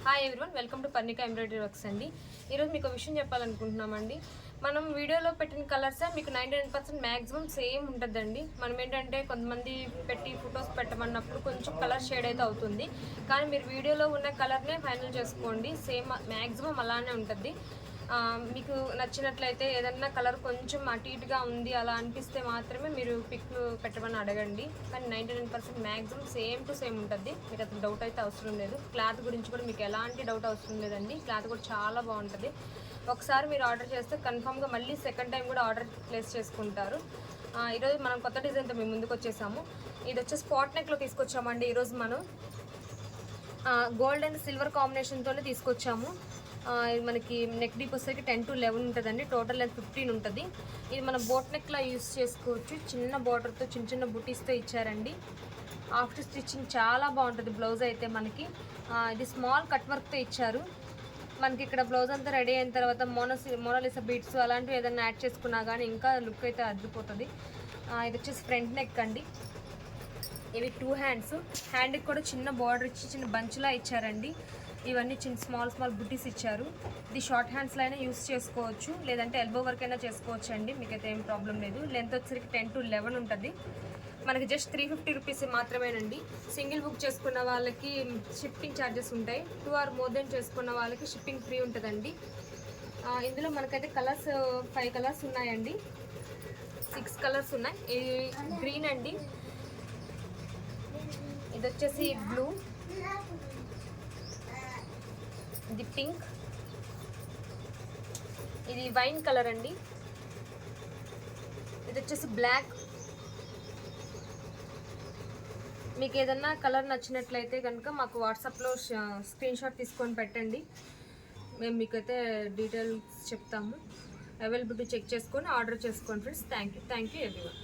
Hi everyone, welcome to Parnika embroidery works అండి. ఈరోజు మీకు విషయం చెప్పాలనుకుంటున్నామండి. మనం వీడియోలో పెట్టిన కలర్సే మీకు 99% మ్యాక్సిమం సేమ్ ఉంటుందండి. మనం ఏంటంటే కొంతమంది పెట్టి ఫొటోస్ పెట్టమన్నప్పుడు కొంచెం కలర్ షేడ్ అయితే అవుతుంది, కానీ మీరు వీడియోలో ఉన్న కలర్నే ఫైనల్ చేసుకోండి. సేమ్ మ్యాక్సిమం అలానే ఉంటుంది. మీకు నచ్చినట్లయితే ఏదన్నా కలర్ కొంచెం అటు ఇటుగా ఉంది అలా అనిపిస్తే మాత్రమే మీరు పిక్ పెట్టమని అడగండి. కానీ 99% మ్యాక్సిమం సేమ్ టు సేమ్ ఉంటుంది. మీకు అసలు డౌట్ అయితే అవసరం లేదు. క్లాత్ గురించి కూడా మీకు ఎలాంటి డౌట్ అవసరం లేదండి. క్లాత్ కూడా చాలా బాగుంటుంది. ఒకసారి మీరు ఆర్డర్ చేస్తే కన్ఫామ్గా మళ్ళీ సెకండ్ టైం కూడా ఆర్డర్ ప్లేస్ చేసుకుంటారు. ఈరోజు మనం కొత్త డిజైన్తో మేము ముందుకు వచ్చేసాము. ఇది వచ్చి స్పాట్ నెక్లో తీసుకొచ్చామండి. ఈరోజు మనం గోల్డ్ అండ్ సిల్వర్ కాంబినేషన్తోనే తీసుకొచ్చాము. ఇది మనకి నెక్ డీప్ వచ్చేసరికి 10 to 11 ఉంటుందండి. టోటల్ లెంత్ 15 ఉంటుంది. ఇది మన బోట్ నెక్లా యూస్ చేసుకోవచ్చు. చిన్న బార్డర్తో చిన్న చిన్న బుటీస్తో ఇచ్చారండి. ఆఫ్టర్ స్టిచ్చింగ్ చాలా బాగుంటుంది. బ్లౌజ్ అయితే మనకి ఇది స్మాల్ కట్ వర్క్తో ఇచ్చారు. మనకి ఇక్కడ బ్లౌజ్ అంతా రెడీ అయిన తర్వాత మోనాలిసా బీట్స్ అలాంటివి ఏదైనా యాడ్ చేసుకున్నా కానీ ఇంకా లుక్ అయితే అద్దిపోతుంది. ఇది వచ్చేసి ఫ్రంట్ నెక్ అండి. ఇవి 2 హ్యాండ్స్. హ్యాండ్కి కూడా చిన్న బార్డర్ ఇచ్చి చిన్న బంచ్లా ఇచ్చారండి. ఇవన్నీ చిన్న స్మాల్ బుటీస్ ఇచ్చారు. ఇది షార్ట్ హ్యాండ్స్లో అయినా యూస్ చేసుకోవచ్చు, లేదంటే ఎల్బో వర్క్ అయినా చేసుకోవచ్చు అండి. మీకైతే ఏం ప్రాబ్లం లేదు. లెంత్ వచ్చేసరికి 10 to 11 ఉంటుంది. మనకి జస్ట్ 350 రూపీస్ మాత్రమేనండి. సింగిల్ బుక్ చేసుకున్న వాళ్ళకి షిప్పింగ్ ఛార్జెస్ ఉంటాయి. 2 or more దెన్ చేసుకున్న వాళ్ళకి షిప్పింగ్ ఫ్రీ ఉంటుందండి. ఇందులో మనకైతే కలర్స్ 5 కలర్స్ ఉన్నాయండి. 6 కలర్స్ ఉన్నాయి. ఇది గ్రీన్ అండి, ఇది వచ్చేసి బ్లూ, ఇది పింక్, ఇది వైన్ కలర్ అండి, ఇది వచ్చేసి బ్లాక్. మీకు ఏదన్నా కలర్ నచ్చినట్లయితే కనుక మాకు వాట్సాప్లో స్క్రీన్ షాట్ తీసుకొని పెట్టండి. మేము మీకైతే డీటెయిల్స్ చెప్తాము. అవైలబిలిటీ చెక్ చేసుకొని ఆర్డర్ చేసుకోండి ఫ్రెండ్స్. Thank you everyone.